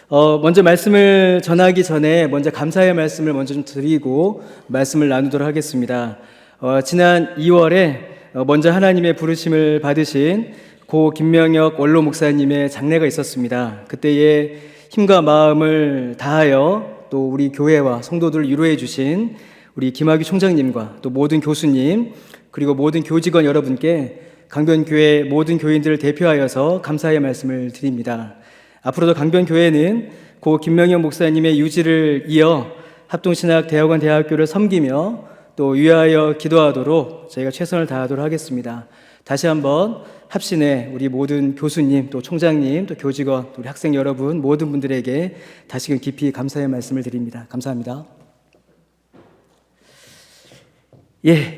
먼저 말씀을 전하기 전에 먼저 감사의 말씀을 먼저 좀 드리고 말씀을 나누도록 하겠습니다. 지난 2월에 먼저 하나님의 부르심을 받으신 고 김명혁 원로 목사님의 장례가 있었습니다. 그때에 힘과 마음을 다하여 또 우리 교회와 성도들을 위로해 주신 우리 김학규 총장님과 또 모든 교수님 그리고 모든 교직원 여러분께 강변교회 모든 교인들을 대표하여서 감사의 말씀을 드립니다. 앞으로도 강변교회는 고 김명현 목사님의 유지를 이어 합동신학대학원 대학교를 섬기며 또 위하여 기도하도록 저희가 최선을 다하도록 하겠습니다. 다시 한번 합신의 우리 모든 교수님 또 총장님 또 교직원 또 우리 학생 여러분 모든 분들에게 다시금 깊이 감사의 말씀을 드립니다. 감사합니다.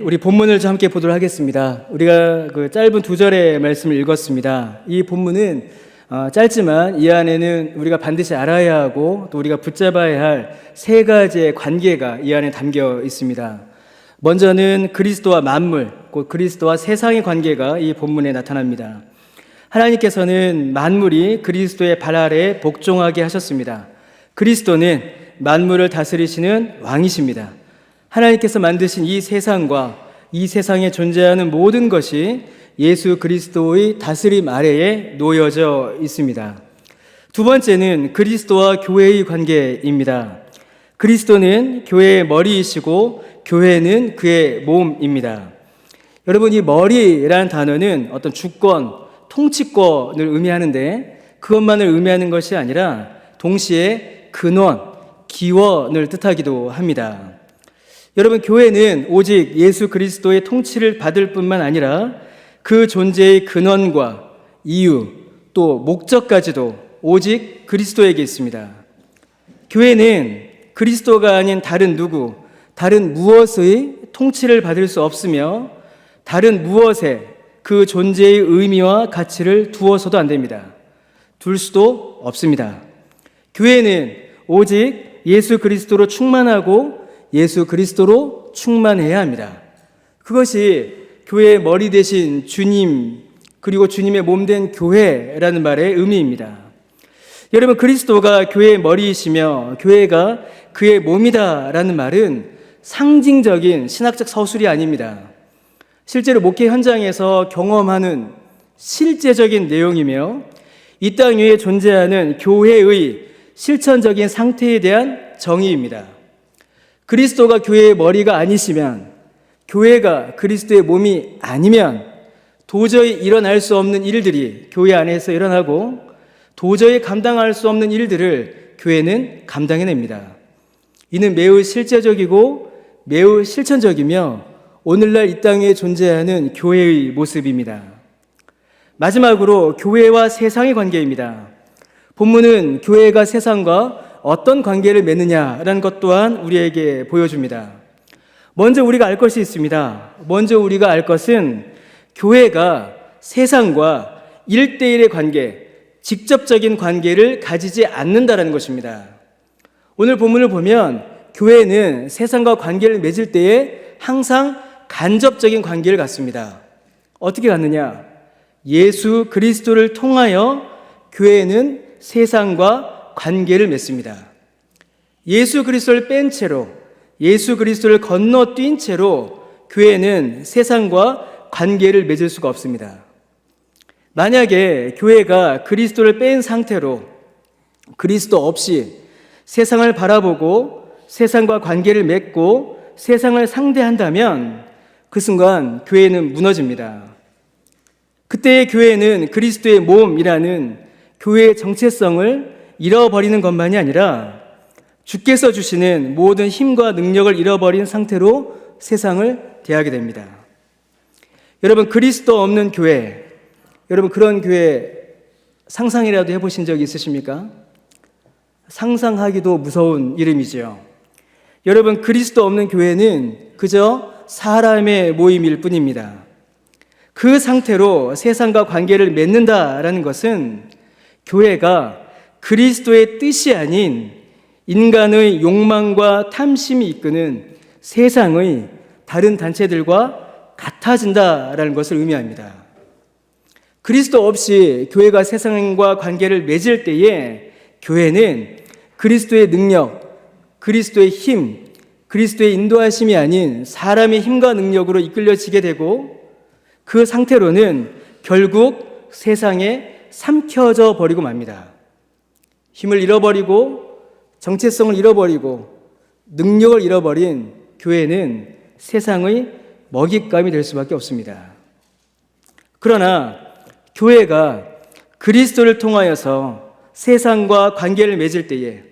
우리 본문을 좀 함께 보도록 하겠습니다. 우리가 그 짧은 2절의 말씀을 읽었습니다. 이 본문은 짧지만 이 안에는 우리가 반드시 알아야 하고 또 우리가 붙잡아야 할 3가지의 관계가 이 안에 담겨 있습니다. 먼저는 그리스도와 만물, 곧 그리스도와 세상의 관계가 이 본문에 나타납니다. 하나님께서는 만물이 그리스도의 발 아래에 복종하게 하셨습니다. 그리스도는 만물을 다스리시는 왕이십니다. 하나님께서 만드신 이 세상과 이 세상에 존재하는 모든 것이 예수 그리스도의 다스림 아래에 놓여져 있습니다. 두 번째는 그리스도와 교회의 관계입니다. 그리스도는 교회의 머리이시고 교회는 그의 몸입니다. 여러분, 이 머리라는 단어는 어떤 주권, 통치권을 의미하는데 그것만을 의미하는 것이 아니라 동시에 근원, 기원을 뜻하기도 합니다. 여러분, 교회는 오직 예수 그리스도의 통치를 받을 뿐만 아니라 그 존재의 근원과 이유 또 목적까지도 오직 그리스도에게 있습니다. 교회는 그리스도가 아닌 다른 누구, 다른 무엇의 통치를 받을 수 없으며 다른 무엇에 그 존재의 의미와 가치를 두어서도 안 됩니다. 둘 수도 없습니다. 교회는 오직 예수 그리스도로 충만하고 예수 그리스도로 충만해야 합니다. 그것이 교회의 머리 대신 주님 그리고 주님의 몸 된 교회라는 말의 의미입니다. 여러분, 그리스도가 교회의 머리이시며 교회가 그의 몸이다라는 말은 상징적인 신학적 서술이 아닙니다. 실제로 목회 현장에서 경험하는 실제적인 내용이며 이 땅 위에 존재하는 교회의 실천적인 상태에 대한 정의입니다. 그리스도가 교회의 머리가 아니시면 교회가 그리스도의 몸이 아니면 도저히 일어날 수 없는 일들이 교회 안에서 일어나고 도저히 감당할 수 없는 일들을 교회는 감당해냅니다. 이는 매우 실제적이고 매우 실천적이며 오늘날 이 땅에 존재하는 교회의 모습입니다. 마지막으로 교회와 세상의 관계입니다. 본문은 교회가 세상과 어떤 관계를 맺느냐라는 것 또한 우리에게 보여줍니다. 먼저 우리가 알 것이 있습니다. 먼저 우리가 알 것은 교회가 세상과 1대1의 관계, 직접적인 관계를 가지지 않는다는 것입니다. 오늘 본문을 보면 교회는 세상과 관계를 맺을 때에 항상 간접적인 관계를 갖습니다. 어떻게 갖느냐? 예수 그리스도를 통하여 교회는 세상과 관계를 맺습니다. 예수 그리스도를 뺀 채로 예수 그리스도를 건너뛴 채로 교회는 세상과 관계를 맺을 수가 없습니다. 만약에 교회가 그리스도를 뺀 상태로 그리스도 없이 세상을 바라보고 세상과 관계를 맺고 세상을 상대한다면 그 순간 교회는 무너집니다. 그때의 교회는 그리스도의 몸이라는 교회의 정체성을 잃어버리는 것만이 아니라 주께서 주시는 모든 힘과 능력을 잃어버린 상태로 세상을 대하게 됩니다. 여러분, 그리스도 없는 교회, 여러분 그런 교회 상상이라도 해보신 적 있으십니까? 상상하기도 무서운 이름이지요. 여러분, 그리스도 없는 교회는 그저 사람의 모임일 뿐입니다. 그 상태로 세상과 관계를 맺는다라는 것은 교회가 그리스도의 뜻이 아닌 인간의 욕망과 탐심이 이끄는 세상의 다른 단체들과 같아진다라는 것을 의미합니다. 그리스도 없이 교회가 세상과 관계를 맺을 때에 교회는 그리스도의 능력, 그리스도의 힘, 그리스도의 인도하심이 아닌 사람의 힘과 능력으로 이끌려지게 되고 그 상태로는 결국 세상에 삼켜져 버리고 맙니다. 힘을 잃어버리고 정체성을 잃어버리고 능력을 잃어버린 교회는 세상의 먹잇감이 될 수밖에 없습니다. 그러나 교회가 그리스도를 통하여서 세상과 관계를 맺을 때에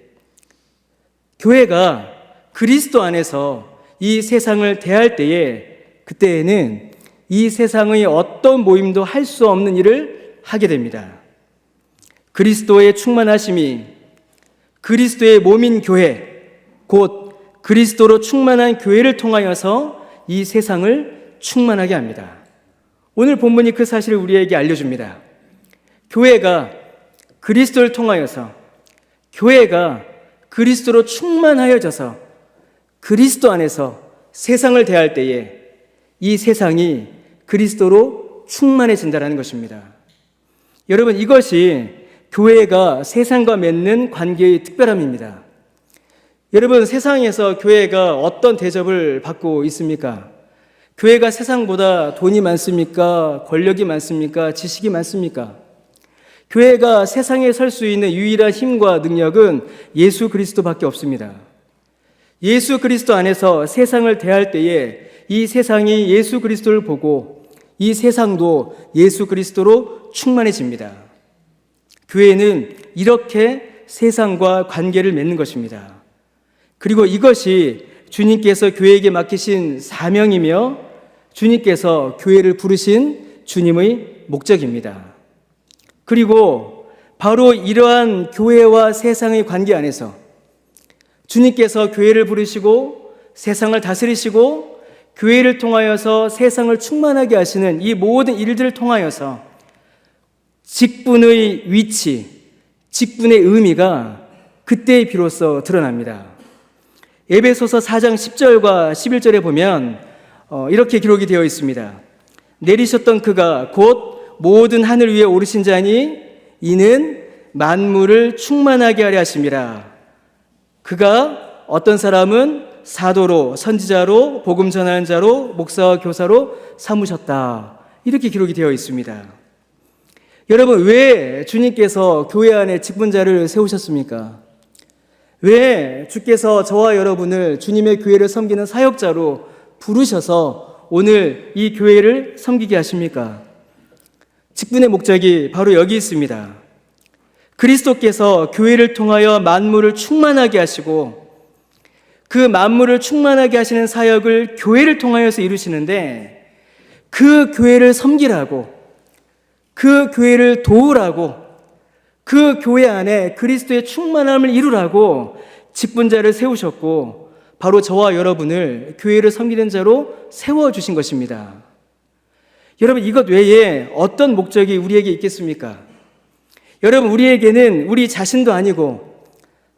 교회가 그리스도 안에서 이 세상을 대할 때에 그때에는 이 세상의 어떤 모임도 할 수 없는 일을 하게 됩니다. 그리스도의 충만하심이 그리스도의 몸인 교회, 곧 그리스도로 충만한 교회를 통하여서 이 세상을 충만하게 합니다. 오늘 본문이 그 사실을 우리에게 알려줍니다. 교회가 그리스도를 통하여서, 교회가 그리스도로 충만하여져서 그리스도 안에서 세상을 대할 때에 이 세상이 그리스도로 충만해진다는 것입니다. 여러분, 이것이 교회가 세상과 맺는 관계의 특별함입니다. 여러분, 세상에서 교회가 어떤 대접을 받고 있습니까? 교회가 세상보다 돈이 많습니까? 권력이 많습니까? 지식이 많습니까? 교회가 세상에 설 수 있는 유일한 힘과 능력은 예수 그리스도밖에 없습니다. 예수 그리스도 안에서 세상을 대할 때에 이 세상이 예수 그리스도를 보고 이 세상도 예수 그리스도로 충만해집니다. 교회는 이렇게 세상과 관계를 맺는 것입니다. 그리고 이것이 주님께서 교회에게 맡기신 사명이며 주님께서 교회를 부르신 주님의 목적입니다. 그리고 바로 이러한 교회와 세상의 관계 안에서 주님께서 교회를 부르시고 세상을 다스리시고 교회를 통하여서 세상을 충만하게 하시는 이 모든 일들을 통하여서 직분의 위치, 직분의 의미가 그때 비로소 드러납니다. 에베소서 4장 10절과 11절에 보면 이렇게 기록이 되어 있습니다. 내리셨던 그가 곧 모든 하늘 위에 오르신 자니 이는 만물을 충만하게 하려 하심이라. 그가 어떤 사람은 사도로, 선지자로, 복음 전하는 자로, 목사와 교사로 삼으셨다. 이렇게 기록이 되어 있습니다. 여러분, 왜 주님께서 교회 안에 직분자를 세우셨습니까? 왜 주께서 저와 여러분을 주님의 교회를 섬기는 사역자로 부르셔서 오늘 이 교회를 섬기게 하십니까? 직분의 목적이 바로 여기 있습니다. 그리스도께서 교회를 통하여 만물을 충만하게 하시고 그 만물을 충만하게 하시는 사역을 교회를 통하여서 이루시는데 그 교회를 섬기라고, 그 교회를 도우라고, 그 교회 안에 그리스도의 충만함을 이루라고 직분자를 세우셨고 바로 저와 여러분을 교회를 섬기는 자로 세워주신 것입니다. 여러분, 이것 외에 어떤 목적이 우리에게 있겠습니까? 여러분, 우리에게는 우리 자신도 아니고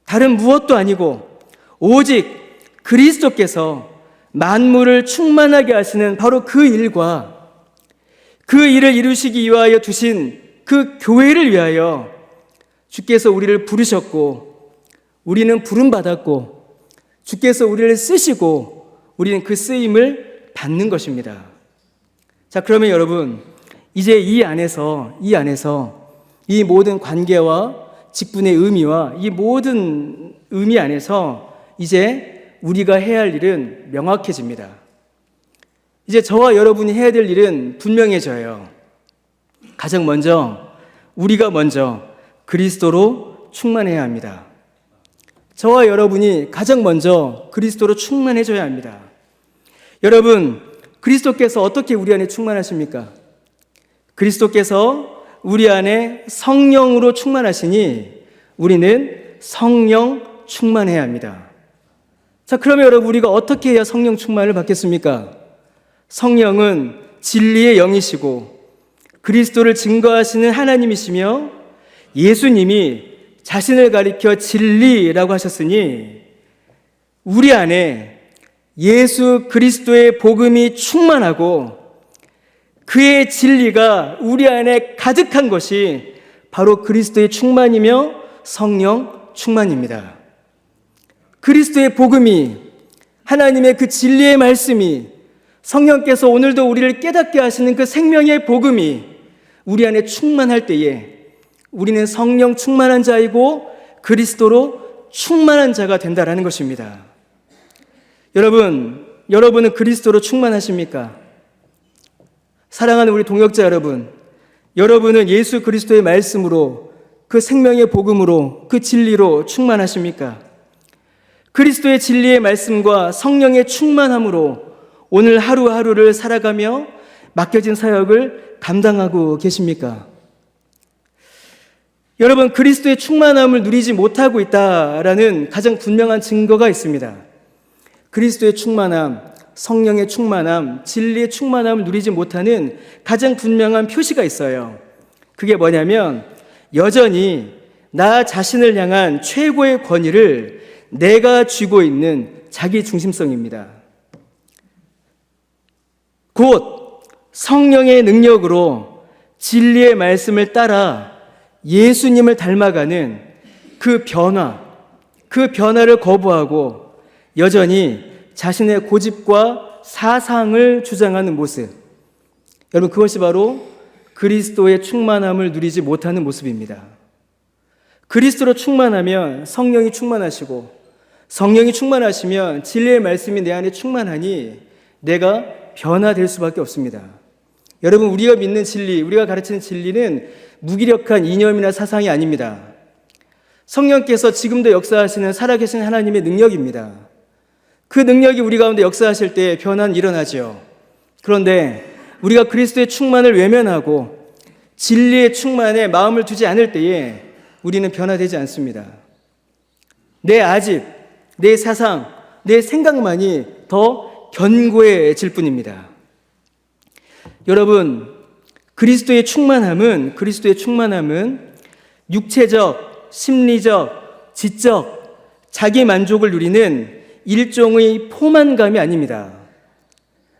다른 무엇도 아니고 오직 그리스도께서 만물을 충만하게 하시는 바로 그 일과 그 일을 이루시기 위하여 두신 그 교회를 위하여 주께서 우리를 부르셨고 우리는 부름받았고 주께서 우리를 쓰시고 우리는 그 쓰임을 받는 것입니다. 자, 그러면 여러분, 이제 이 안에서 이 모든 관계와 직분의 의미와 이 모든 의미 안에서 이제 우리가 해야 할 일은 명확해집니다. 이제 저와 여러분이 해야 될 일은 분명해져요. 가장 먼저 우리가 먼저 그리스도로 충만해야 합니다. 저와 여러분이 가장 먼저 그리스도로 충만해져야 합니다. 여러분, 그리스도께서 어떻게 우리 안에 충만하십니까? 그리스도께서 우리 안에 성령으로 충만하시니 우리는 성령 충만해야 합니다. 자, 그러면 여러분, 우리가 어떻게 해야 성령 충만을 받겠습니까? 성령은 진리의 영이시고 그리스도를 증거하시는 하나님이시며 예수님이 자신을 가리켜 진리라고 하셨으니 우리 안에 예수 그리스도의 복음이 충만하고 그의 진리가 우리 안에 가득한 것이 바로 그리스도의 충만이며 성령 충만입니다. 그리스도의 복음이, 하나님의 그 진리의 말씀이, 성령께서 오늘도 우리를 깨닫게 하시는 그 생명의 복음이 우리 안에 충만할 때에 우리는 성령 충만한 자이고 그리스도로 충만한 자가 된다라는 것입니다. 여러분은 그리스도로 충만하십니까? 사랑하는 우리 동역자 여러분, 여러분은 예수 그리스도의 말씀으로, 그 생명의 복음으로, 그 진리로 충만하십니까? 그리스도의 진리의 말씀과 성령의 충만함으로 오늘 하루하루를 살아가며 맡겨진 사역을 감당하고 계십니까? 여러분, 그리스도의 충만함을 누리지 못하고 있다라는 가장 분명한 증거가 있습니다. 그리스도의 충만함, 성령의 충만함, 진리의 충만함을 누리지 못하는 가장 분명한 표시가 있어요. 그게 뭐냐면 여전히 나 자신을 향한 최고의 권위를 내가 쥐고 있는 자기 중심성입니다. 곧 성령의 능력으로 진리의 말씀을 따라 예수님을 닮아가는 그 변화를 거부하고 여전히 자신의 고집과 사상을 주장하는 모습, 여러분, 그것이 바로 그리스도의 충만함을 누리지 못하는 모습입니다. 그리스도로 충만하면 성령이 충만하시고, 성령이 충만하시면 진리의 말씀이 내 안에 충만하니 내가 변화될 수밖에 없습니다. 여러분, 우리가 믿는 진리, 우리가 가르치는 진리는 무기력한 이념이나 사상이 아닙니다. 성령께서 지금도 역사하시는 살아계신 하나님의 능력입니다. 그 능력이 우리 가운데 역사하실 때 변화는 일어나죠. 그런데 우리가 그리스도의 충만을 외면하고 진리의 충만에 마음을 두지 않을 때에 우리는 변화되지 않습니다. 내 아집, 내 사상, 내 생각만이 더 견고해질 뿐입니다. 여러분, 그리스도의 충만함은 육체적, 심리적, 지적, 자기 만족을 누리는 일종의 포만감이 아닙니다.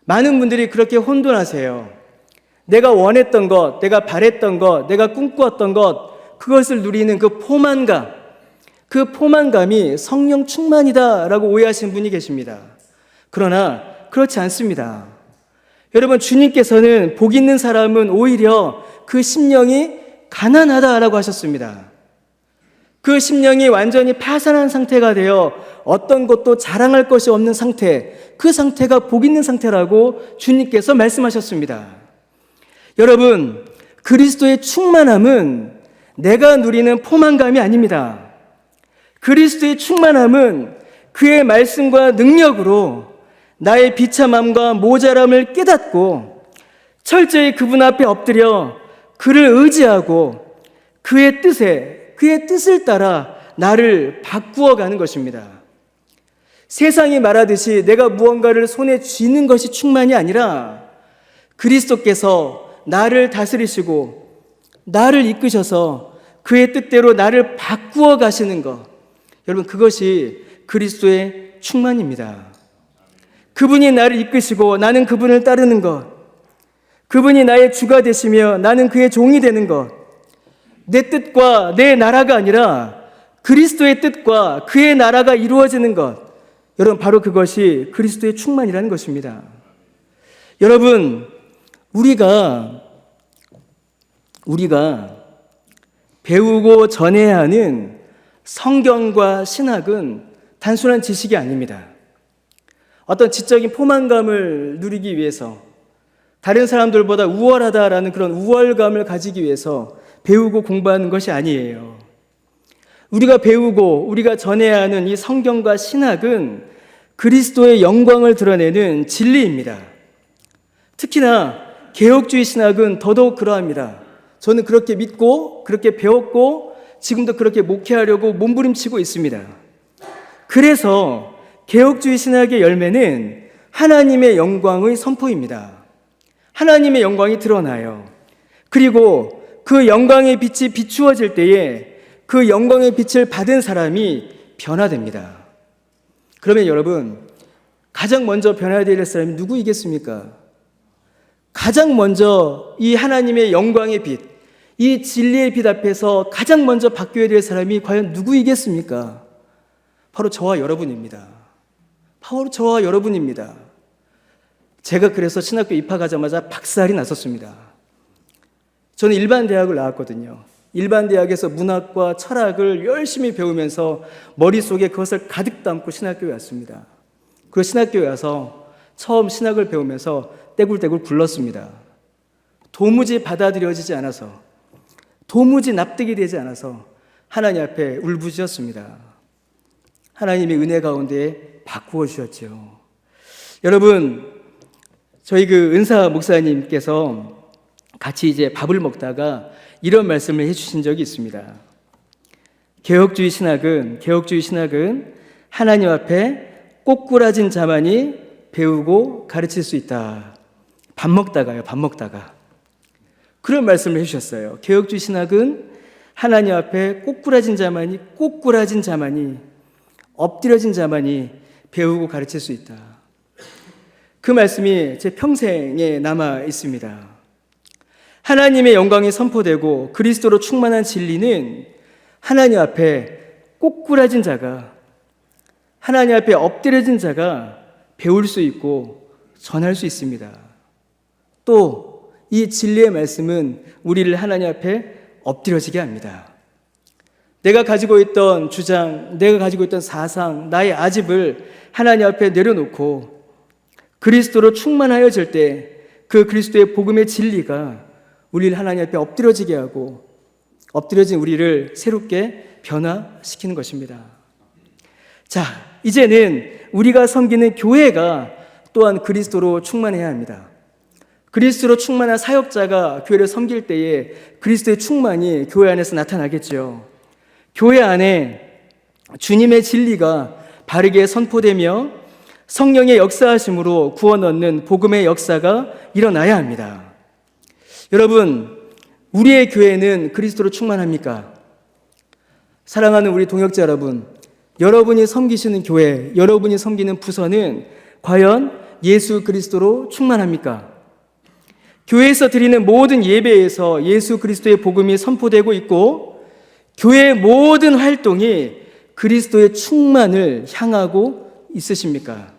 많은 분들이 그렇게 혼돈하세요. 내가 원했던 것, 내가 바랬던 것, 내가 꿈꾸었던 것, 그것을 누리는 그 포만감, 그 포만감이 성령 충만이다라고 오해하시는 분이 계십니다. 그러나 그렇지 않습니다. 여러분, 주님께서는 복 있는 사람은 오히려 그 심령이 가난하다라고 하셨습니다. 그 심령이 완전히 파산한 상태가 되어 어떤 것도 자랑할 것이 없는 상태, 그 상태가 복 있는 상태라고 주님께서 말씀하셨습니다. 여러분, 그리스도의 충만함은 내가 누리는 포만감이 아닙니다. 그리스도의 충만함은 그의 말씀과 능력으로 나의 비참함과 모자람을 깨닫고 철저히 그분 앞에 엎드려 그를 의지하고 그의 뜻을 따라 나를 바꾸어 가는 것입니다. 세상이 말하듯이 내가 무언가를 손에 쥐는 것이 충만이 아니라 그리스도께서 나를 다스리시고 나를 이끄셔서 그의 뜻대로 나를 바꾸어 가시는 것, 여러분, 그것이 그리스도의 충만입니다. 그분이 나를 이끄시고 나는 그분을 따르는 것, 그분이 나의 주가 되시며 나는 그의 종이 되는 것, 내 뜻과 내 나라가 아니라 그리스도의 뜻과 그의 나라가 이루어지는 것, 여러분, 바로 그것이 그리스도의 충만이라는 것입니다. 여러분, 우리가 배우고 전해야 하는 성경과 신학은 단순한 지식이 아닙니다. 어떤 지적인 포만감을 누리기 위해서, 다른 사람들보다 우월하다라는 그런 우월감을 가지기 위해서 배우고 공부하는 것이 아니에요. 우리가 배우고 우리가 전해야 하는 이 성경과 신학은 그리스도의 영광을 드러내는 진리입니다. 특히나 개혁주의 신학은 더더욱 그러합니다. 저는 그렇게 믿고 그렇게 배웠고 지금도 그렇게 목회하려고 몸부림치고 있습니다. 그래서 개혁주의 신학의 열매는 하나님의 영광의 선포입니다. 하나님의 영광이 드러나요. 그리고 그 영광의 빛이 비추어질 때에 그 영광의 빛을 받은 사람이 변화됩니다. 그러면 여러분, 가장 먼저 변화되어야 될 사람이 누구이겠습니까? 가장 먼저 이 하나님의 영광의 빛, 이 진리의 빛 앞에서 가장 먼저 바뀌어야 될 사람이 과연 누구이겠습니까? 바로 저와 여러분입니다. 바로 저와 여러분입니다. 제가 그래서 신학교 입학하자마자 박살이 났었습니다. 저는 일반 대학을 나왔거든요. 일반 대학에서 문학과 철학을 열심히 배우면서 머릿속에 그것을 가득 담고 신학교에 왔습니다. 그리고 신학교에 와서 처음 신학을 배우면서 떼굴떼굴 굴렀습니다. 도무지 받아들여지지 않아서, 도무지 납득이 되지 않아서 하나님 앞에 울부짖었습니다. 하나님의 은혜 가운데 바꾸어 주셨죠. 여러분, 저희 은사 목사님께서 같이 이제 밥을 먹다가 이런 말씀을 해주신 적이 있습니다. 개혁주의 신학은 하나님 앞에 꼬꾸라진 자만이 배우고 가르칠 수 있다. 밥 먹다가 그런 말씀을 해주셨어요. 개혁주의 신학은 하나님 앞에 꼬꾸라진 자만이 엎드려진 자만이 배우고 가르칠 수 있다. 그 말씀이 제 평생에 남아 있습니다. 하나님의 영광이 선포되고 그리스도로 충만한 진리는 하나님 앞에 꼬꾸라진 자가, 하나님 앞에 엎드려진 자가 배울 수 있고 전할 수 있습니다. 또 이 진리의 말씀은 우리를 하나님 앞에 엎드려지게 합니다. 내가 가지고 있던 주장, 내가 가지고 있던 사상, 나의 아집을 하나님 앞에 내려놓고 그리스도로 충만하여질 때 그 그리스도의 복음의 진리가 우리를 하나님 앞에 엎드려지게 하고 엎드려진 우리를 새롭게 변화시키는 것입니다. 자, 이제는 우리가 섬기는 교회가 또한 그리스도로 충만해야 합니다. 그리스도로 충만한 사역자가 교회를 섬길 때에 그리스도의 충만이 교회 안에서 나타나겠죠. 교회 안에 주님의 진리가 바르게 선포되며 성령의 역사하심으로 구원 얻는 복음의 역사가 일어나야 합니다. 여러분, 우리의 교회는 그리스도로 충만합니까? 사랑하는 우리 동역자 여러분, 여러분이 섬기시는 교회, 여러분이 섬기는 부서는 과연 예수 그리스도로 충만합니까? 교회에서 드리는 모든 예배에서 예수 그리스도의 복음이 선포되고 있고 교회의 모든 활동이 그리스도의 충만을 향하고 있으십니까?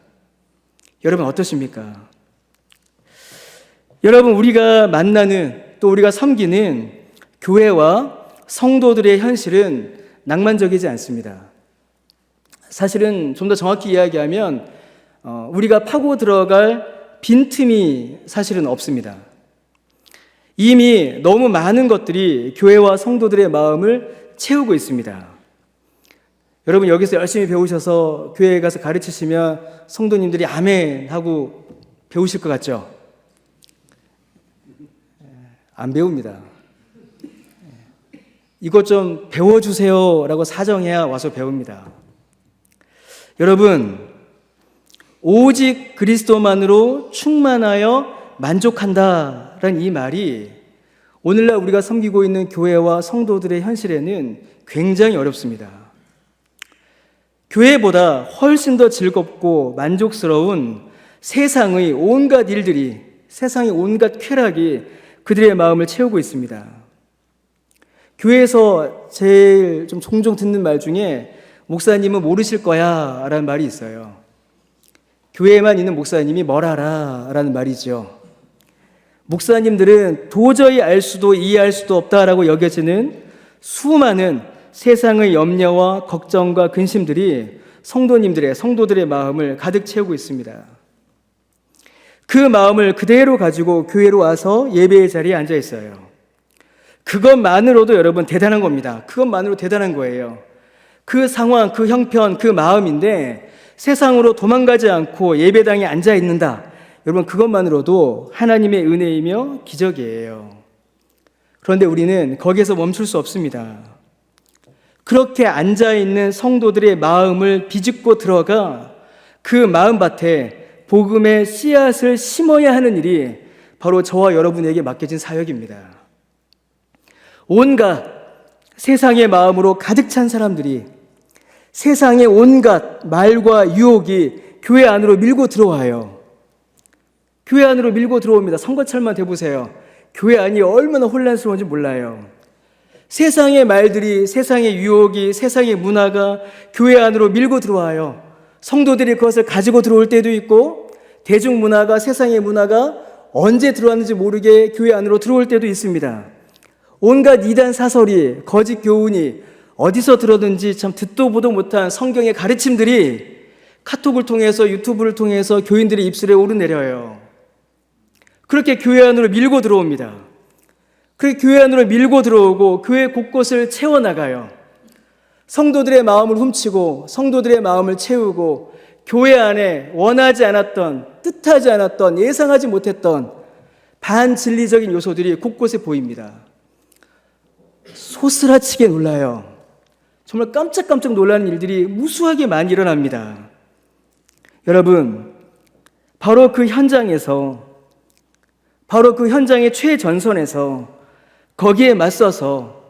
여러분 어떠십니까? 여러분, 우리가 만나는 또 우리가 섬기는 교회와 성도들의 현실은 낭만적이지 않습니다. 사실은 좀 더 정확히 이야기하면 우리가 파고 들어갈 빈틈이 사실은 없습니다. 이미 너무 많은 것들이 교회와 성도들의 마음을 채우고 있습니다. 여러분, 여기서 열심히 배우셔서 교회에 가서 가르치시면 성도님들이 아멘 하고 배우실 것 같죠? 안 배웁니다. 이것 좀 배워주세요 라고 사정해야 와서 배웁니다. 여러분, 오직 그리스도만으로 충만하여 만족한다라는 이 말이 오늘날 우리가 섬기고 있는 교회와 성도들의 현실에는 굉장히 어렵습니다. 교회보다 훨씬 더 즐겁고 만족스러운 세상의 온갖 일들이, 세상의 온갖 쾌락이 그들의 마음을 채우고 있습니다. 교회에서 제일 좀 종종 듣는 말 중에 목사님은 모르실 거야 라는 말이 있어요. 교회에만 있는 목사님이 뭘 알아 라는 말이죠. 목사님들은 도저히 알 수도 이해할 수도 없다라고 여겨지는 수많은 세상의 염려와 걱정과 근심들이 성도들의 마음을 가득 채우고 있습니다. 그 마음을 그대로 가지고 교회로 와서 예배의 자리에 앉아 있어요. 그것만으로도 여러분 대단한 겁니다. 그것만으로 대단한 거예요. 그 상황, 그 형편, 그 마음인데 세상으로 도망가지 않고 예배당에 앉아 있는다. 여러분, 그것만으로도 하나님의 은혜이며 기적이에요. 그런데 우리는 거기에서 멈출 수 없습니다. 그렇게 앉아있는 성도들의 마음을 비집고 들어가 그 마음밭에 복음의 씨앗을 심어야 하는 일이 바로 저와 여러분에게 맡겨진 사역입니다. 온갖 세상의 마음으로 가득 찬 사람들이 세상의 온갖 말과 유혹이 교회 안으로 밀고 들어와요. 교회 안으로 밀고 들어옵니다. 선거철만 대보세요. 교회 안이 얼마나 혼란스러운지 몰라요. 세상의 말들이, 세상의 유혹이, 세상의 문화가 교회 안으로 밀고 들어와요. 성도들이 그것을 가지고 들어올 때도 있고, 대중문화가, 세상의 문화가 언제 들어왔는지 모르게 교회 안으로 들어올 때도 있습니다. 온갖 이단 사설이, 거짓 교훈이 어디서 들었는지 참 듣도 보도 못한 성경의 가르침들이 카톡을 통해서, 유튜브를 통해서 교인들의 입술에 오르내려요. 그렇게 교회 안으로 밀고 들어옵니다. 그렇게 교회 안으로 밀고 들어오고 교회 곳곳을 채워나가요. 성도들의 마음을 훔치고 성도들의 마음을 채우고 교회 안에 원하지 않았던, 뜻하지 않았던, 예상하지 못했던 반진리적인 요소들이 곳곳에 보입니다. 소스라치게 놀라요. 정말 깜짝깜짝 놀라는 일들이 무수하게 많이 일어납니다. 여러분, 바로 그 현장에서, 바로 그 현장의 최전선에서 거기에 맞서서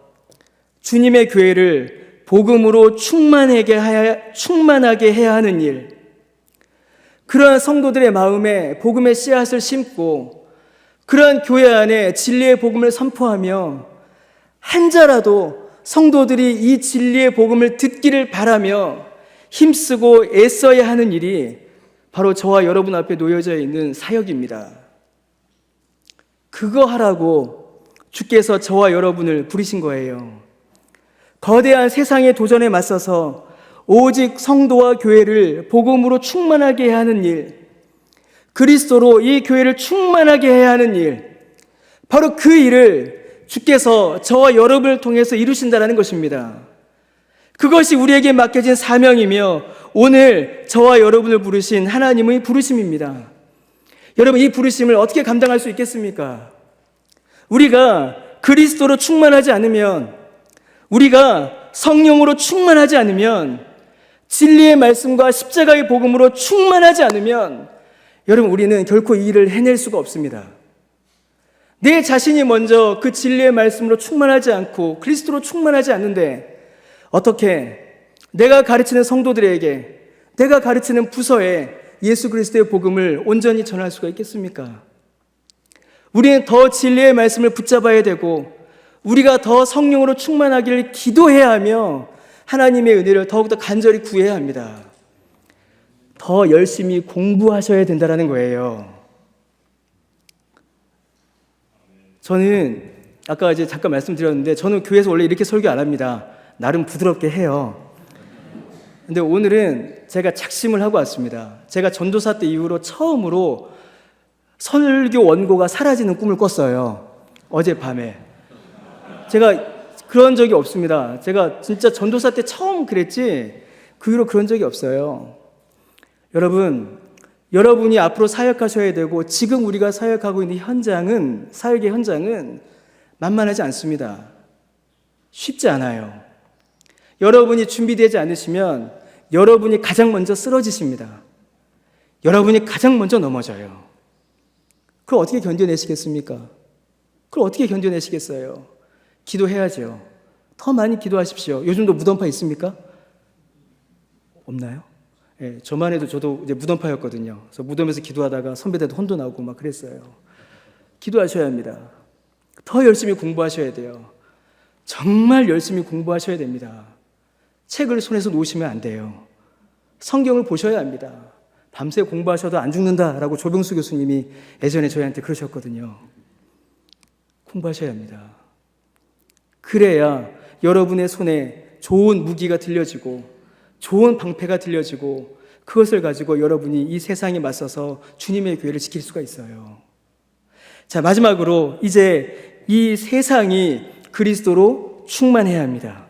주님의 교회를 복음으로 충만하게 해야 하는 일, 그러한 성도들의 마음에 복음의 씨앗을 심고 그러한 교회 안에 진리의 복음을 선포하며 한 자라도 성도들이 이 진리의 복음을 듣기를 바라며 힘쓰고 애써야 하는 일이 바로 저와 여러분 앞에 놓여져 있는 사역입니다. 그거 하라고 주께서 저와 여러분을 부르신 거예요. 거대한 세상의 도전에 맞서서 오직 성도와 교회를 복음으로 충만하게 해야 하는 일, 그리스도로 이 교회를 충만하게 해야 하는 일, 바로 그 일을 주께서 저와 여러분을 통해서 이루신다는 것입니다. 그것이 우리에게 맡겨진 사명이며 오늘 저와 여러분을 부르신 하나님의 부르심입니다. 여러분, 이 부르심을 어떻게 감당할 수 있겠습니까? 우리가 그리스도로 충만하지 않으면, 우리가 성령으로 충만하지 않으면, 진리의 말씀과 십자가의 복음으로 충만하지 않으면 여러분, 우리는 결코 이 일을 해낼 수가 없습니다. 내 자신이 먼저 그 진리의 말씀으로 충만하지 않고 그리스도로 충만하지 않는데 어떻게 내가 가르치는 성도들에게, 내가 가르치는 부서에 예수 그리스도의 복음을 온전히 전할 수가 있겠습니까? 우리는 더 진리의 말씀을 붙잡아야 되고 우리가 더 성령으로 충만하기를 기도해야 하며 하나님의 은혜를 더욱더 간절히 구해야 합니다. 더 열심히 공부하셔야 된다는 거예요. 저는 아까 이제 잠깐 말씀드렸는데 저는 교회에서 원래 이렇게 설교 안 합니다. 나름 부드럽게 해요. 근데 오늘은 제가 작심을 하고 왔습니다. 제가 전도사 때 이후로 처음으로 설교 원고가 사라지는 꿈을 꿨어요. 어젯밤에. 제가 그런 적이 없습니다. 제가 진짜 전도사 때 처음 그랬지 그 이후로 그런 적이 없어요. 여러분, 여러분이 앞으로 사역하셔야 되고 지금 우리가 사역하고 있는 현장은, 사역의 현장은 만만하지 않습니다. 쉽지 않아요. 여러분이 준비되지 않으시면 여러분이 가장 먼저 쓰러지십니다. 여러분이 가장 먼저 넘어져요. 그걸 어떻게 견뎌내시겠습니까? 그걸 어떻게 견뎌내시겠어요? 기도해야죠. 더 많이 기도하십시오. 요즘도 무덤파 있습니까? 없나요? 예, 저만 해도 저도 이제 무덤파였거든요. 그래서 무덤에서 기도하다가 선배들도 혼도 나오고 막 그랬어요. 기도하셔야 합니다. 더 열심히 공부하셔야 돼요. 정말 열심히 공부하셔야 됩니다. 책을 손에서 놓으시면 안 돼요. 성경을 보셔야 합니다. 밤새 공부하셔도 안 죽는다라고 조병수 교수님이 예전에 저희한테 그러셨거든요. 공부하셔야 합니다. 그래야 여러분의 손에 좋은 무기가 들려지고 좋은 방패가 들려지고 그것을 가지고 여러분이 이 세상에 맞서서 주님의 교회를 지킬 수가 있어요. 자, 마지막으로 이제 이 세상이 그리스도로 충만해야 합니다.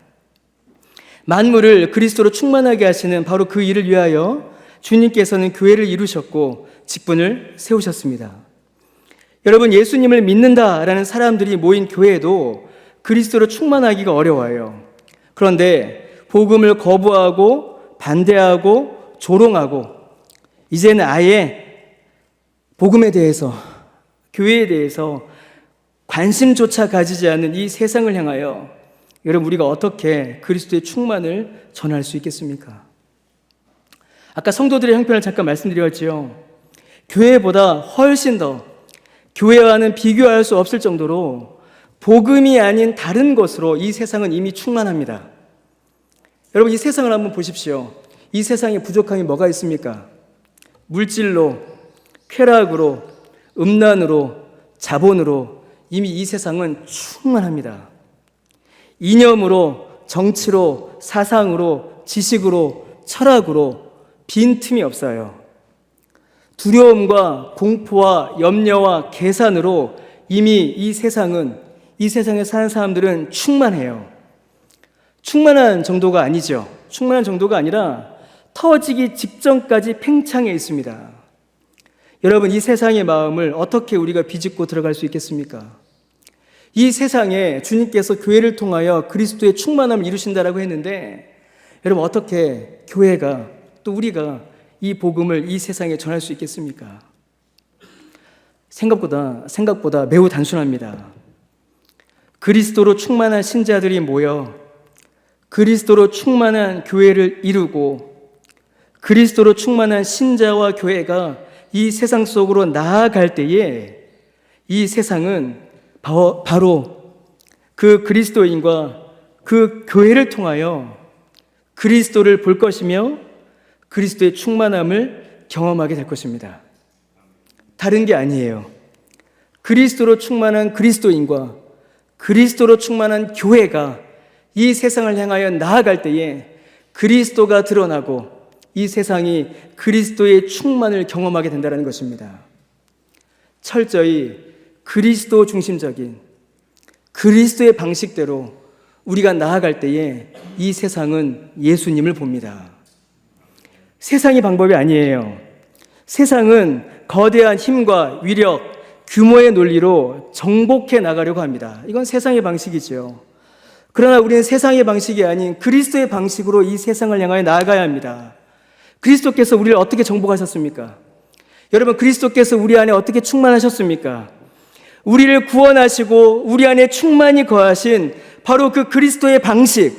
만물을 그리스도로 충만하게 하시는 바로 그 일을 위하여 주님께서는 교회를 이루셨고 직분을 세우셨습니다. 여러분, 예수님을 믿는다라는 사람들이 모인 교회도 그리스도로 충만하기가 어려워요. 그런데 복음을 거부하고 반대하고 조롱하고 이제는 아예 복음에 대해서, 교회에 대해서 관심조차 가지지 않는 이 세상을 향하여 여러분, 우리가 어떻게 그리스도의 충만을 전할 수 있겠습니까? 아까 성도들의 형편을 잠깐 말씀드렸지요. 교회보다 훨씬 더 교회와는 비교할 수 없을 정도로 복음이 아닌 다른 것으로 이 세상은 이미 충만합니다. 여러분, 이 세상을 한번 보십시오. 이 세상에 부족함이 뭐가 있습니까? 물질로, 쾌락으로, 음란으로, 자본으로 이미 이 세상은 충만합니다. 이념으로, 정치로, 사상으로, 지식으로, 철학으로 빈틈이 없어요. 두려움과 공포와 염려와 계산으로 이미 이 세상에 사는 사람들은 충만해요. 충만한 정도가 아니죠. 충만한 정도가 아니라 터지기 직전까지 팽창해 있습니다. 여러분, 이 세상의 마음을 어떻게 우리가 비집고 들어갈 수 있겠습니까? 이 세상에 주님께서 교회를 통하여 그리스도의 충만함을 이루신다라고 했는데, 여러분, 어떻게 교회가 또 우리가 이 복음을 이 세상에 전할 수 있겠습니까? 생각보다 매우 단순합니다. 그리스도로 충만한 신자들이 모여 그리스도로 충만한 교회를 이루고 그리스도로 충만한 신자와 교회가 이 세상 속으로 나아갈 때에 이 세상은 바로 그 그리스도인과 그 교회를 통하여 그리스도를 볼 것이며 그리스도의 충만함을 경험하게 될 것입니다. 다른 게 아니에요. 그리스도로 충만한 그리스도인과 그리스도로 충만한 교회가 이 세상을 향하여 나아갈 때에 그리스도가 드러나고 이 세상이 그리스도의 충만을 경험하게 된다는 것입니다. 철저히 그리스도 중심적인 그리스도의 방식대로 우리가 나아갈 때에 이 세상은 예수님을 봅니다. 세상의 방법이 아니에요. 세상은 거대한 힘과 위력, 규모의 논리로 정복해 나가려고 합니다. 이건 세상의 방식이죠. 그러나 우리는 세상의 방식이 아닌 그리스도의 방식으로 이 세상을 향하여 나아가야 합니다. 그리스도께서 우리를 어떻게 정복하셨습니까? 여러분, 그리스도께서 우리 안에 어떻게 충만하셨습니까? 우리를 구원하시고 우리 안에 충만히 거하신 바로 그 그리스도의 방식,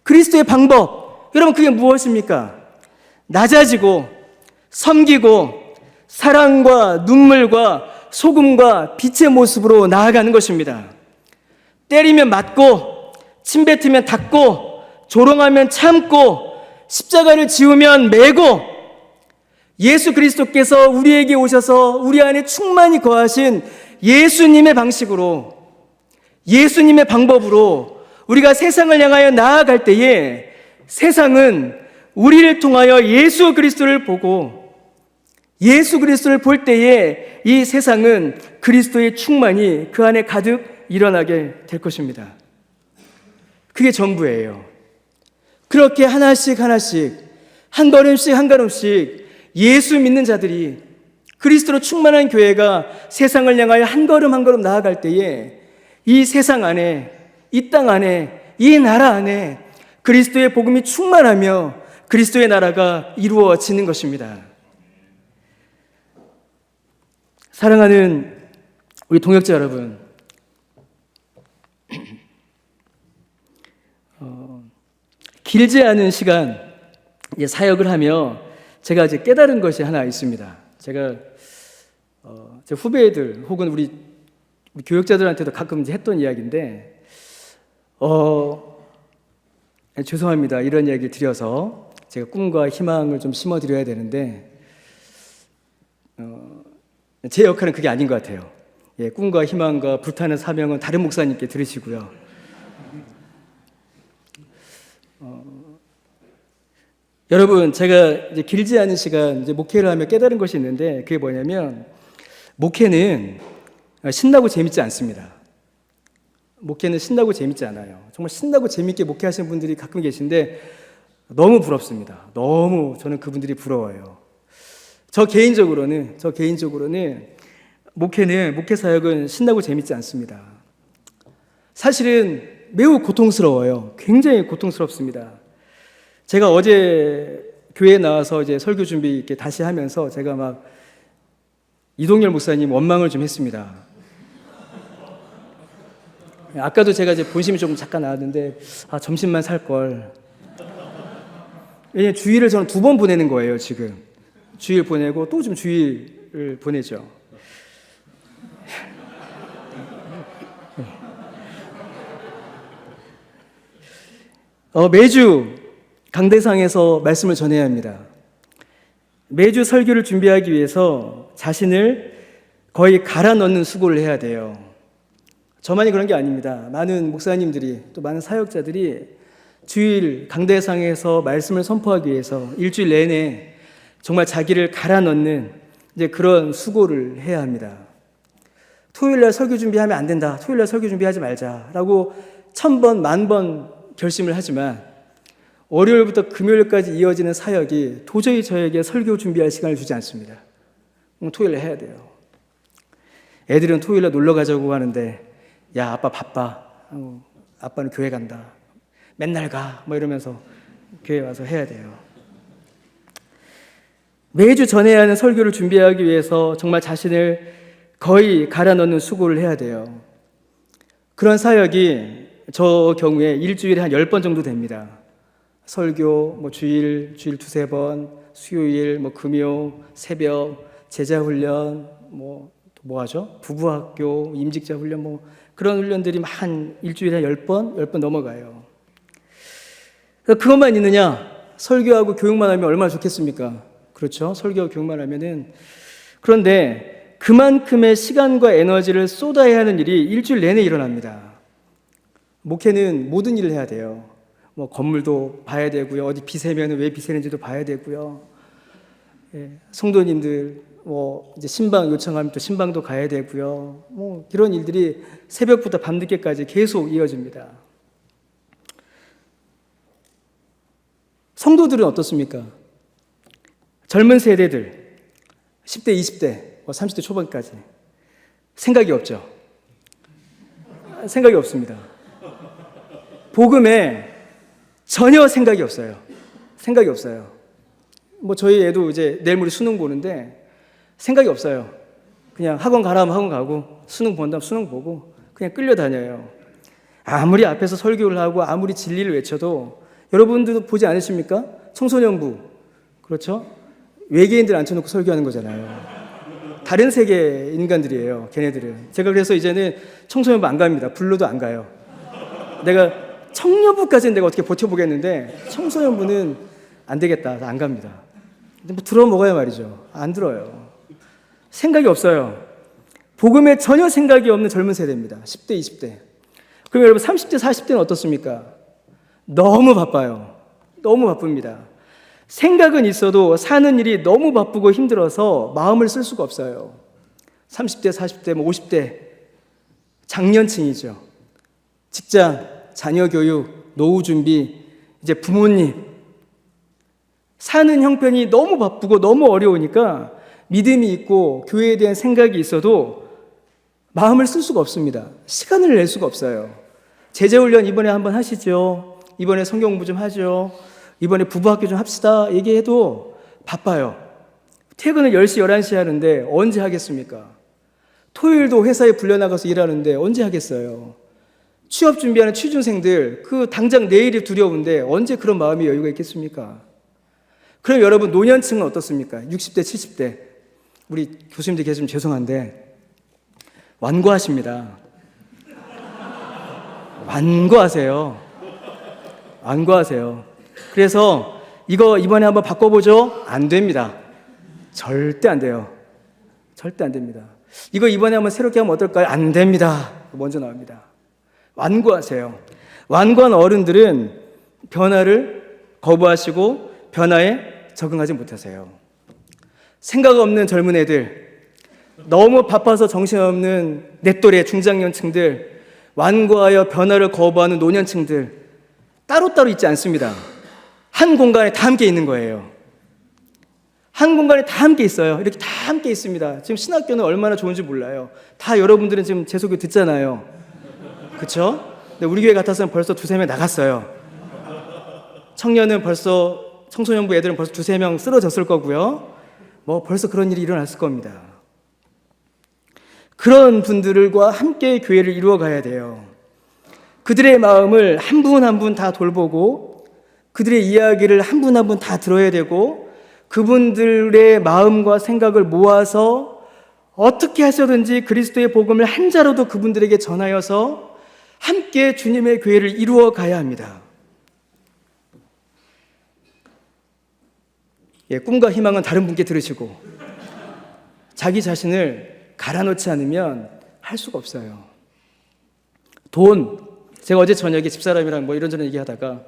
그리스도의 방법, 여러분, 그게 무엇입니까? 낮아지고 섬기고 사랑과 눈물과 소금과 빛의 모습으로 나아가는 것입니다. 때리면 맞고 침뱉으면 닦고 조롱하면 참고 십자가를 지우면 메고 예수 그리스도께서 우리에게 오셔서 우리 안에 충만히 거하신 예수님의 방식으로, 예수님의 방법으로 우리가 세상을 향하여 나아갈 때에 세상은 우리를 통하여 예수 그리스도를 보고 예수 그리스도를 볼 때에 이 세상은 그리스도의 충만이 그 안에 가득 일어나게 될 것입니다. 그게 전부예요. 그렇게 하나씩 한 걸음씩 예수 믿는 자들이 그리스도로 충만한 교회가 세상을 향하여 한 걸음 나아갈 때에 이 세상 안에, 이 땅 안에, 이 나라 안에 그리스도의 복음이 충만하며 그리스도의 나라가 이루어지는 것입니다. 사랑하는 우리 동역자 여러분, 길지 않은 시간 사역을 하며 제가 이제 깨달은 것이 하나 있습니다. 제가 제 후배들 혹은 우리 교역자들한테도 가끔 이제 했던 이야기인데, 죄송합니다. 이런 이야기를 드려서 제가 꿈과 희망을 좀 심어드려야 되는데, 제 역할은 그게 아닌 것 같아요. 꿈과 희망과 불타는 사명은 다른 목사님께 들으시고요. 여러분, 제가 이제 길지 않은 시간 이제 목회를 하며 깨달은 것이 있는데, 그게 뭐냐면, 목회는 신나고 재밌지 않습니다. 목회는 신나고 재밌지 않아요. 정말 신나고 재밌게 목회하시는 분들이 가끔 계신데 너무 부럽습니다. 너무 저는 그분들이 부러워요. 저 개인적으로는 목회 사역은 신나고 재밌지 않습니다. 사실은 매우 고통스러워요. 굉장히 고통스럽습니다. 제가 어제 교회에 나와서 이제 설교 준비 이렇게 다시 하면서 제가 막 이동열 목사님 원망을 좀 했습니다. 아까도 제가 이제 본심이 조금 잠깐 나왔는데, 점심만 살 걸. 왜냐면 주일을 저는 2번 보내는 거예요, 지금. 주일 보내고 또 좀 주일을 보내죠. 매주 강대상에서 말씀을 전해야 합니다. 매주 설교를 준비하기 위해서 자신을 거의 갈아 넣는 수고를 해야 돼요. 저만이 그런 게 아닙니다. 많은 목사님들이 또 많은 사역자들이 주일 강대상에서 말씀을 선포하기 위해서 일주일 내내 정말 자기를 갈아 넣는 이제 그런 수고를 해야 합니다. 토요일날 설교 준비하면 안 된다. 토요일날 설교 준비하지 말자라고 1000번, 10,000번 결심을 하지만 월요일부터 금요일까지 이어지는 사역이 도저히 저에게 설교 준비할 시간을 주지 않습니다. 토요일에 해야 돼요. 애들은 토요일에 놀러 가자고 하는데 야 아빠 바빠. 아빠는 교회 간다. 맨날 가. 뭐 이러면서 교회 와서 해야 돼요. 매주 전해야 하는 설교를 준비하기 위해서 정말 자신을 거의 갈아 넣는 수고를 해야 돼요. 그런 사역이 저 경우에 일주일에 한 10번 정도 됩니다. 설교, 주일 2-3번, 수요일, 금요, 새벽, 제자훈련, 뭐 하죠? 부부학교, 임직자 훈련, 그런 훈련들이 한 일주일에 10번 넘어가요. 그것만 있느냐? 설교하고 교육만 하면 얼마나 좋겠습니까? 그렇죠? 설교하고 교육만 하면은. 그런데 그만큼의 시간과 에너지를 쏟아야 하는 일이 일주일 내내 일어납니다. 목회는 모든 일을 해야 돼요. 건물도 봐야 되고요. 어디 비세면 왜 비세는지도 봐야 되고요. 성도님들 이제 신방 요청하면 또 신방도 가야 되고요. 이런 일들이 새벽부터 밤늦게까지 계속 이어집니다. 성도들은 어떻습니까? 젊은 세대들 10대, 20대, 30대 초반까지 생각이 없죠. 생각이 없습니다. 복음에 전혀 생각이 없어요. 생각이 없어요. 저희 애도 이제 내일 모레 수능 보는데 생각이 없어요. 그냥 학원 가라 하면 학원 가고 수능 본다면 수능 보고 그냥 끌려다녀요. 아무리 앞에서 설교를 하고 아무리 진리를 외쳐도 여러분들도 보지 않으십니까? 청소년부, 그렇죠? 외계인들 앉혀놓고 설교하는 거잖아요. 다른 세계 인간들이에요, 걔네들은. 제가 그래서 이제는 청소년부 안 갑니다. 불러도 안 가요. 내가 청년부까지는 내가 어떻게 버텨보겠는데 청소년부는 안 되겠다. 안 갑니다. 근데 들어 먹어야 말이죠. 안 들어요. 생각이 없어요. 복음에 전혀 생각이 없는 젊은 세대입니다. 10대, 20대. 그럼 여러분 30대, 40대는 어떻습니까? 너무 바빠요. 너무 바쁩니다. 생각은 있어도 사는 일이 너무 바쁘고 힘들어서 마음을 쓸 수가 없어요. 30대, 40대, 50대 장년층이죠. 직장, 자녀 교육, 노후 준비, 이제 부모님. 사는 형편이 너무 바쁘고 너무 어려우니까 믿음이 있고 교회에 대한 생각이 있어도 마음을 쓸 수가 없습니다. 시간을 낼 수가 없어요. 제자훈련 이번에 한번 하시죠. 이번에 성경 공부 좀 하죠. 이번에 부부학교 좀 합시다. 얘기해도 바빠요. 퇴근을 10시, 11시 하는데 언제 하겠습니까? 토요일도 회사에 불려나가서 일하는데 언제 하겠어요? 취업 준비하는 취준생들, 당장 내일이 두려운데 언제 그런 마음의 여유가 있겠습니까? 그럼 여러분 노년층은 어떻습니까? 60대, 70대. 우리 교수님들 계시면 죄송한데 완고하십니다. 완고하세요. 그래서 이거 이번에 한번 바꿔보죠? 안 됩니다. 절대 안 돼요. 절대 안 됩니다. 이거 이번에 한번 새롭게 하면 어떨까요? 안 됩니다. 먼저 나옵니다. 완고하세요. 완고한 어른들은 변화를 거부하시고 변화에 적응하지 못하세요. 생각 없는 젊은 애들, 너무 바빠서 정신없는 내 또래 중장년층들, 완고하여 변화를 거부하는 노년층들 따로따로 있지 않습니다. 한 공간에 다 함께 있는 거예요. 한 공간에 다 함께 있어요. 이렇게 다 함께 있습니다. 지금 신학교는 얼마나 좋은지 몰라요. 다 여러분들은 지금 제 소개 듣잖아요. 그렇죠? 근데 우리 교회 같아서는 벌써 2-3명 나갔어요. 청년은 벌써, 청소년부 애들은 벌써 2-3명 쓰러졌을 거고요. 벌써 그런 일이 일어났을 겁니다. 그런 분들과 함께 교회를 이루어 가야 돼요. 그들의 마음을 한 분 한 분 다 돌보고 그들의 이야기를 한 분 한 분 다 들어야 되고 그분들의 마음과 생각을 모아서 어떻게 하셔든지 그리스도의 복음을 한 자로도 그분들에게 전하여서 함께 주님의 교회를 이루어 가야 합니다. 꿈과 희망은 다른 분께 들으시고 자기 자신을 갈아넣지 않으면 할 수가 없어요. 돈, 제가 어제 저녁에 집사람이랑 뭐 이런저런 얘기하다가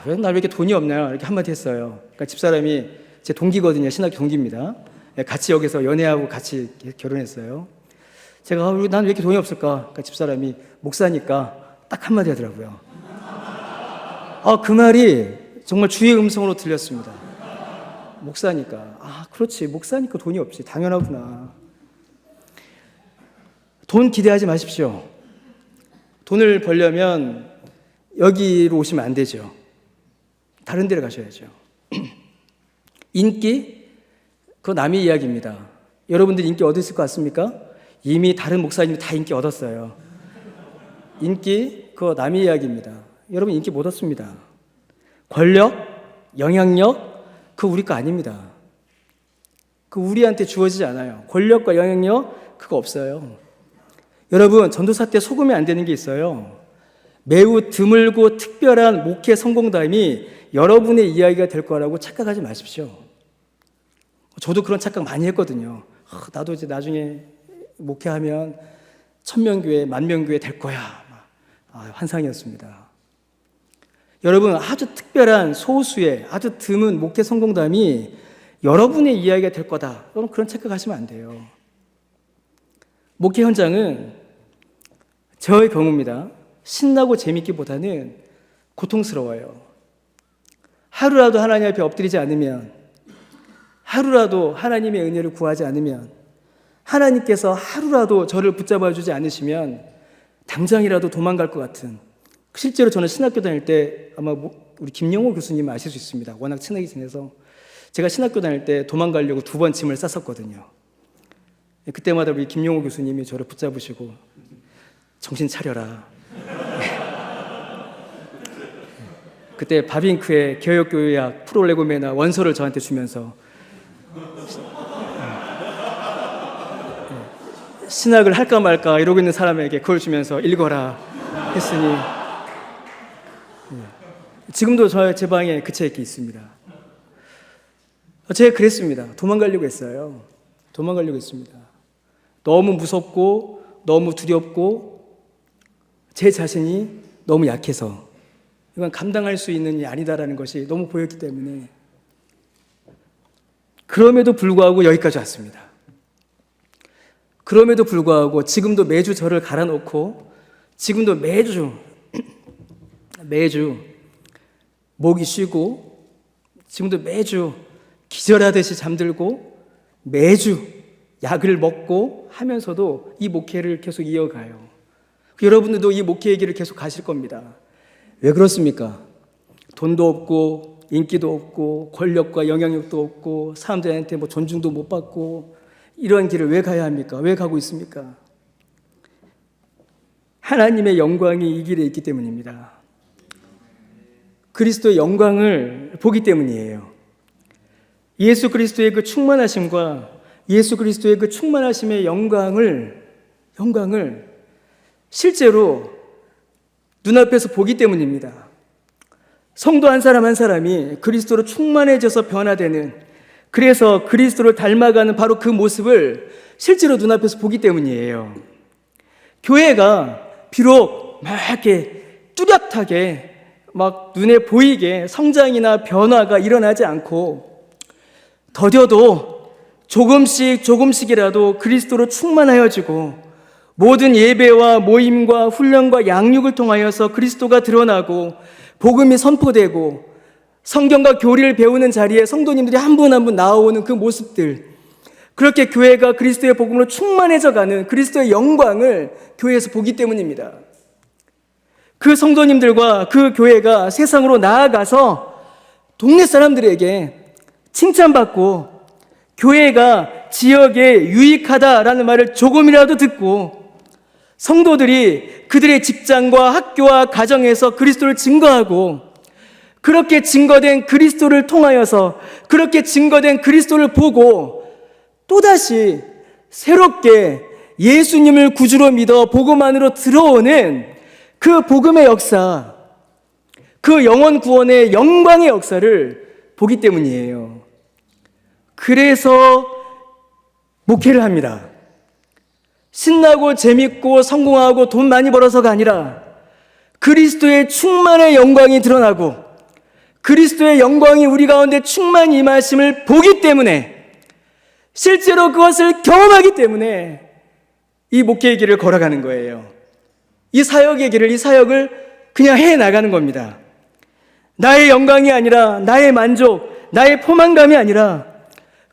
왜 나 왜 이렇게 돈이 없나요? 이렇게 한마디 했어요. 그러니까 집사람이 제 동기거든요. 신학교 동기입니다. 같이 여기서 연애하고 같이 결혼했어요. 제가 난 왜 이렇게 돈이 없을까? 그러니까 집사람이 목사니까 딱 한마디 하더라고요. 그 말이 정말 주의 음성으로 들렸습니다. 목사니까. 그렇지. 목사니까 돈이 없지. 당연하구나. 돈 기대하지 마십시오. 돈을 벌려면 여기로 오시면 안 되죠. 다른 데로 가셔야죠. 인기? 그거 남의 이야기입니다. 여러분들 인기 얻으실 것 같습니까? 이미 다른 목사님이 다 인기 얻었어요. 인기? 그거 남의 이야기입니다. 여러분 인기 못 얻습니다. 권력? 영향력? 그거 우리 거 아닙니다. 그 우리한테 주어지지 않아요. 권력과 영향력? 그거 없어요. 여러분 전도사 때 속으면 안 되는 게 있어요. 매우 드물고 특별한 목회 성공담이 여러분의 이야기가 될 거라고 착각하지 마십시오. 저도 그런 착각 많이 했거든요. 나도 이제 나중에 목회하면 1000명교회, 10,000명교회 될 거야. 환상이었습니다. 여러분 아주 특별한 소수의 아주 드문 목회 성공담이 여러분의 이야기가 될 거다. 여러분 그런 착각하시면 안 돼요. 목회 현장은 저의 경우입니다. 신나고 재밌기보다는 고통스러워요. 하루라도 하나님 앞에 엎드리지 않으면, 하루라도 하나님의 은혜를 구하지 않으면, 하나님께서 하루라도 저를 붙잡아 주지 않으시면 당장이라도 도망갈 것 같은, 실제로 저는 신학교 다닐 때 아마 우리 김영호 교수님 아실 수 있습니다. 워낙 친하게 지내서 제가 신학교 다닐 때 도망가려고 2번 짐을 쌌었거든요. 그때마다 우리 김영호 교수님이 저를 붙잡으시고 정신 차려라. 그때 바빙크의 개혁교회학 프롤레고메나 원서를 저한테 주면서 신학을 할까 말까 이러고 있는 사람에게 그걸 주면서 읽어라 했으니 지금도 제 방에 그 책이 있습니다. 제가 그랬습니다. 도망가려고 했어요. 도망가려고 했습니다. 너무 무섭고 너무 두렵고 제 자신이 너무 약해서 이건 감당할 수 있는 일이 아니다라는 것이 너무 보였기 때문에 그럼에도 불구하고 여기까지 왔습니다. 그럼에도 불구하고 지금도 매주 저를 갈아놓고 지금도 매주 목이 쉬고 지금도 매주 기절하듯이 잠들고 매주 약을 먹고 하면서도 이 목회를 계속 이어가요. 여러분들도 이 목회 얘기를 계속 가실 겁니다. 왜 그렇습니까? 돈도 없고 인기도 없고 권력과 영향력도 없고 사람들한테 존중도 못 받고 이러한 길을 왜 가야 합니까? 왜 가고 있습니까? 하나님의 영광이 이 길에 있기 때문입니다. 그리스도의 영광을 보기 때문이에요. 예수 그리스도의 그 충만하심과 예수 그리스도의 그 충만하심의 영광을 실제로 눈앞에서 보기 때문입니다. 성도 한 사람 한 사람이 그리스도로 충만해져서 변화되는, 그래서 그리스도를 닮아가는 바로 그 모습을 실제로 눈앞에서 보기 때문이에요. 교회가 비록 막 이렇게 뚜렷하게 막 눈에 보이게 성장이나 변화가 일어나지 않고 더뎌도 조금씩이라도 그리스도로 충만하여지고 모든 예배와 모임과 훈련과 양육을 통하여서 그리스도가 드러나고 복음이 선포되고 성경과 교리를 배우는 자리에 성도님들이 한 분 한 분 나오는 그 모습들, 그렇게 교회가 그리스도의 복음으로 충만해져가는 그리스도의 영광을 교회에서 보기 때문입니다. 그 성도님들과 그 교회가 세상으로 나아가서 동네 사람들에게 칭찬받고 교회가 지역에 유익하다라는 말을 조금이라도 듣고 성도들이 그들의 직장과 학교와 가정에서 그리스도를 증거하고 그렇게 증거된 그리스도를 통하여서 그렇게 증거된 그리스도를 보고 또다시 새롭게 예수님을 구주로 믿어 복음 안으로 들어오는 그 복음의 역사, 그 영원 구원의 영광의 역사를 보기 때문이에요. 그래서 목회를 합니다. 신나고 재밌고 성공하고 돈 많이 벌어서가 아니라 그리스도의 충만의 영광이 드러나고 그리스도의 영광이 우리 가운데 충만히 임하심을 보기 때문에, 실제로 그것을 경험하기 때문에 이 목회의 길을 걸어가는 거예요. 이 사역을 그냥 해나가는 겁니다. 나의 영광이 아니라, 나의 만족, 나의 포만감이 아니라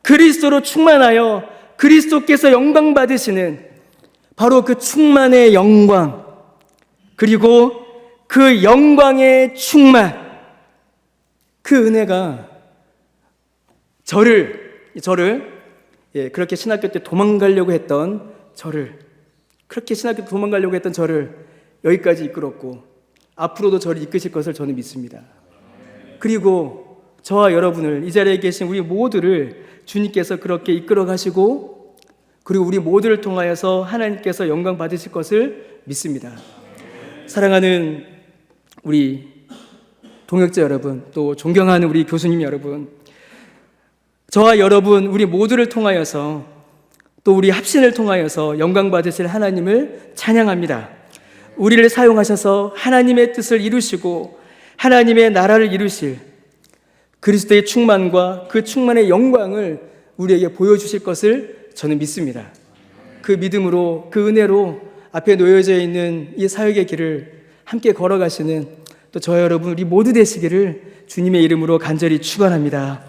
그리스도로 충만하여 그리스도께서 영광 받으시는 바로 그 충만의 영광, 그리고 그 영광의 충만, 그 은혜가 저를 그렇게 신학교 때 도망가려고 했던 저를 여기까지 이끌었고 앞으로도 저를 이끄실 것을 저는 믿습니다. 그리고 저와 여러분을, 이 자리에 계신 우리 모두를 주님께서 그렇게 이끌어 가시고, 그리고 우리 모두를 통하여서 하나님께서 영광 받으실 것을 믿습니다. 사랑하는 우리 동역자 여러분, 또 존경하는 우리 교수님 여러분, 저와 여러분 우리 모두를 통하여서, 또 우리 합신을 통하여서 영광 받으실 하나님을 찬양합니다. 우리를 사용하셔서 하나님의 뜻을 이루시고 하나님의 나라를 이루실 그리스도의 충만과 그 충만의 영광을 우리에게 보여주실 것을 저는 믿습니다. 그 믿음으로, 그 은혜로 앞에 놓여져 있는 이 사역의 길을 함께 걸어가시는 또 저 여러분 우리 모두 되시기를 주님의 이름으로 간절히 축원합니다.